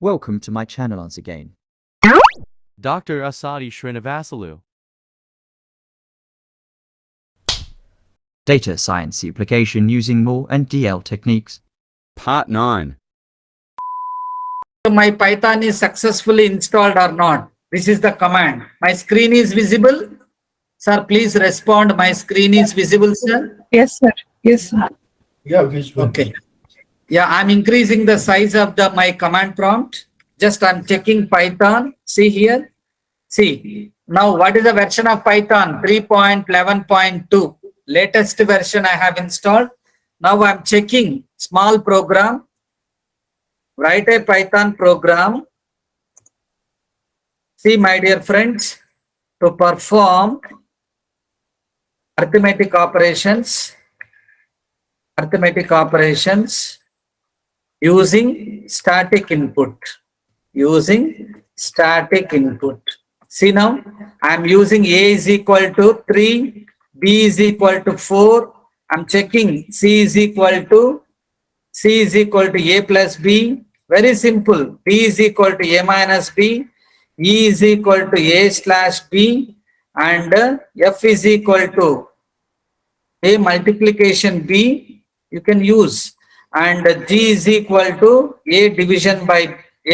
Welcome to my channel once again. Dr. Asadi Srinivasulu. Data science application using More and DL techniques. Part 9. My Python is successfully installed or not. This is the command. My screen is visible. Sir, please respond. My screen is visible, sir. Yes, sir. Yes, sir. Yeah, visual. Okay. Yeah, I'm increasing the size of my command prompt. Just I'm checking Python. See here. See, now what is the version of Python? 3.11.2. Latest version I have installed. Now I'm checking small program. Write a Python program. See, my dear friends, to perform arithmetic operations using static input. See now, I am using A is equal to 3, B is equal to 4. I am checking C is equal to A plus B. Very simple. B is equal to A minus B. E is equal to A slash B. And F is equal to A multiplication B. You can use. And G is equal to A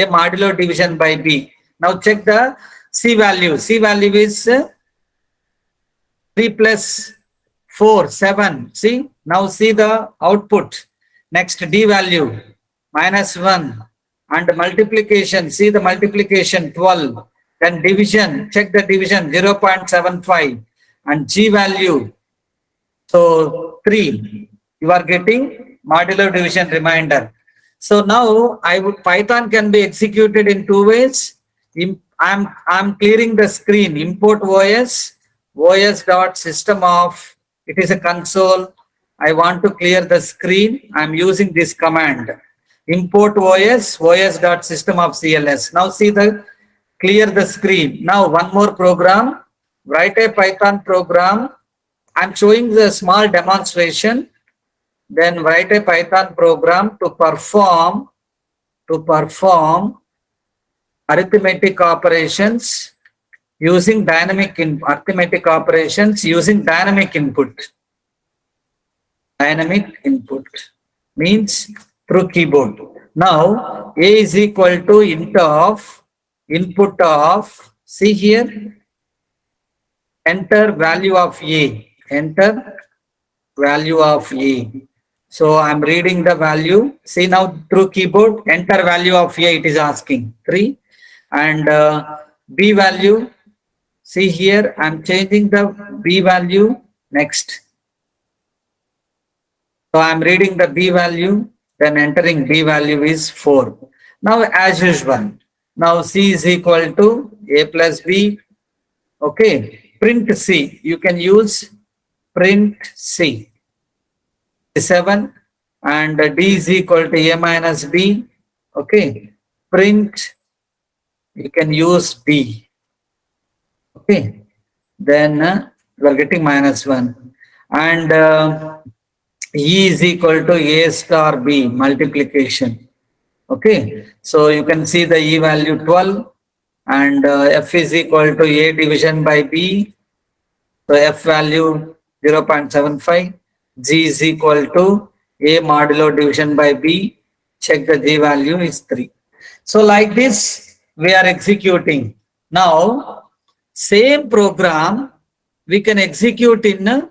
modulo division by B. Now check the C value. C value is 3 plus 4, 7. See, now see the output. Next D value, -1. And multiplication, see the multiplication, 12. Then division, check the division, 0.75. And G value, so 3. You are getting modular division remainder. So now Python can be executed in two ways. I'm clearing the screen. Import os dot system of, it is a console. I want to clear the screen. I'm using this command. Import os dot system of CLS. Now see clear the screen. Now one more program. Write a Python program. I'm showing the small demonstration. Then write a Python program to perform arithmetic operations using dynamic input. Dynamic input means through keyboard. Now A is equal to input of, see here, enter value of A. So I'm reading the value. See now through keyboard, enter value of A, it is asking 3. And B value, see here, I'm changing the B value. Next. So I'm reading the B value, then entering B value is 4. Now as usual, now C is equal to A plus B. Okay, print C. You can use print C. 7 and D is equal to A minus B. Okay, print, you can use D. Okay, then we are getting -1 and E is equal to A star B multiplication. Okay, so you can see the E value 12 and F is equal to A division by B. So F value 0.75. G is equal to A modulo division by B. Check the G value is 3. So like this we are executing. Now same program we can execute in a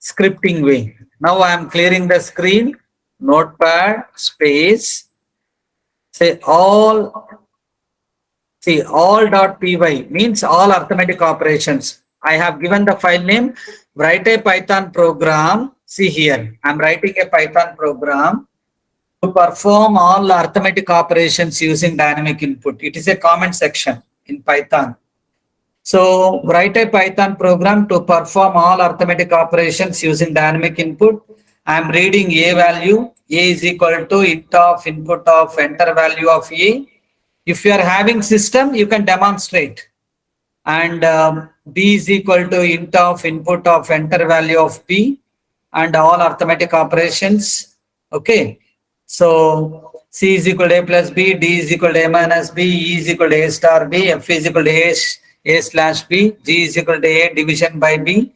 scripting way. Now I am clearing the screen. Notepad space. Say all.py means all arithmetic operations. I have given the file name. Write a Python program. See here, I'm writing a Python program to perform all arithmetic operations using dynamic input. It is a comment section in Python. So write a Python program to perform all arithmetic operations using dynamic input. I'm reading A value. A is equal to int of input of enter value of A. If you are having system, you can demonstrate. And B is equal to int of input of enter value of B. And all arithmetic operations Okay. So C is equal to A plus B, D is equal to A minus B, E is equal to A star B, F is equal to A slash B, G is equal to A division by B.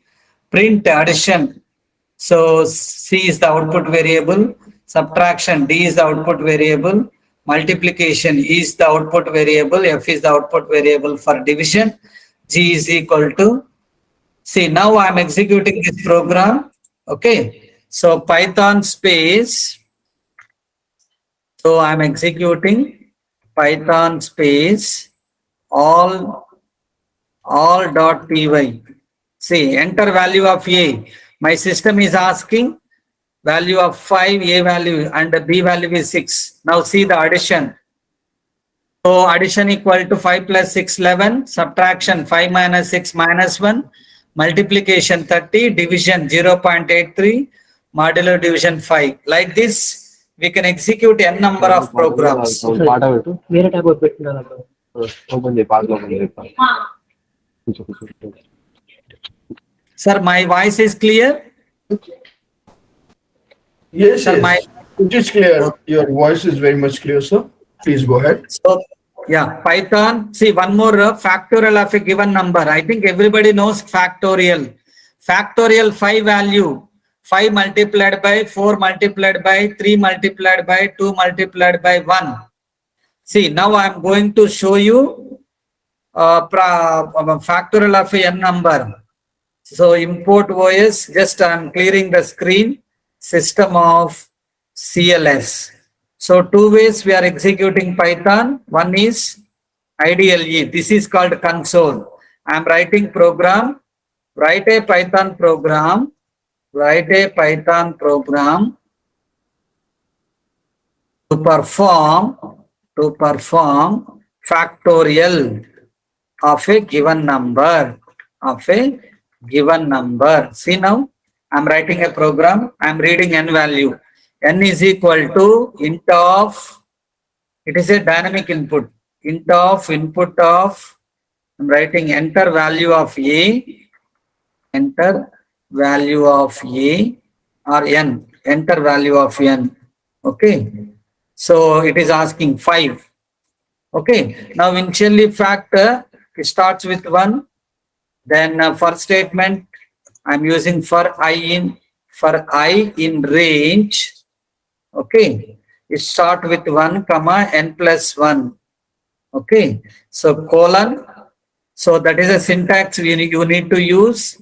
Print addition. So C is the output variable. Subtraction, D is the output variable. Multiplication is the output variable. F is the output variable for division. G is equal to, see, now I'm executing this program. Okay. So Python space. So I'm executing Python space all dot py. See, enter value of A. My system is asking value of 5, A value, and the B value is 6. Now see the addition. So addition equal to 5 plus 6, 11. Subtraction 5 minus 6 minus 1. Multiplication 30. Division 0.83. Modular division 5. Like this, we can execute n number of programs. వేరే tab పెట్టుకున్నాను open చేయి pass open చేయి Sir, my voice is clear? Yes, Sir, yes. my It is clear. Your voice is very much clear, sir. Please go ahead. So, yeah, Python. See, one more factorial of a given number. I think everybody knows factorial. Factorial 5 value. 5 multiplied by 4 multiplied by 3 multiplied by 2 multiplied by 1. See, now I am going to show you factorial of a n number. So import OS, just I am clearing the screen. System of CLS. So two ways we are executing Python. One is IDLE. This is called console. I am writing program. Write a Python program. Write a Python program to perform factorial of a given number. See now, I'm writing a program. I'm reading n value. N is equal to int of, it is a dynamic input. Int of input of, I'm writing enter value of A, enter value of A or n, enter value of n. Okay. So it is asking 5. Okay. Now initially factor, it starts with 1. Then for statement, I'm using for I in range. Okay. It start with 1 comma n plus 1. Okay. So colon. So that is a syntax you need to use.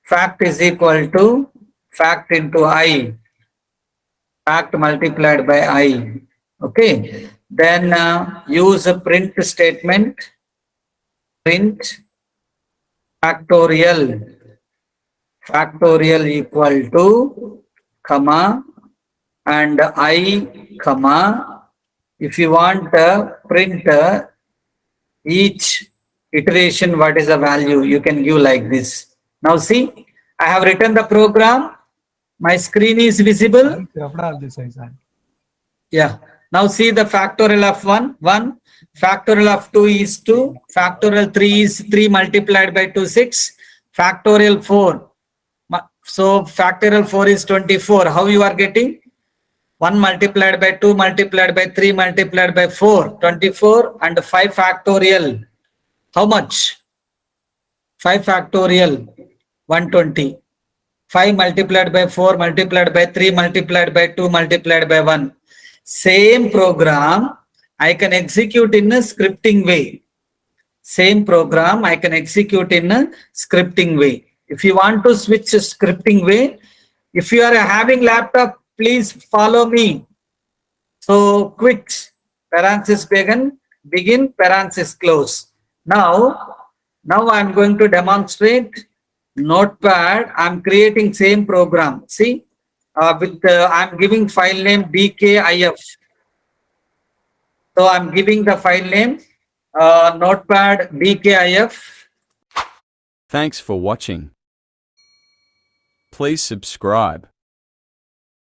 Fact is equal to fact into I. Fact multiplied by I. Okay. Then use a print statement. Print factorial equal to comma and I comma. If you want print each iteration what is the value, you can give like this. Now see, I have written the program. My screen is visible. Yeah. Now see the factorial of 1, 1. Factorial of 2 is 2. Factorial 3 is 3 multiplied by 2, 6. Factorial 4. So factorial 4 is 24. How you are getting? 1 multiplied by 2 multiplied by 3 multiplied by 4. 24 and 5 factorial. How much? 5 factorial. 120. 5 multiplied by 4 multiplied by 3 multiplied by 2 multiplied by 1. Same program I can execute in a scripting way. Same program I can execute in a scripting way. If you want to switch a scripting way, if you are having laptop, please follow me. So quit, parenthesis begin, parenthesis close. Now I'm going to demonstrate Notepad. I'm creating same program. See, I'm giving file name dkif. So I'm giving the file name Notepad dkif. Thanks for watching. Please subscribe.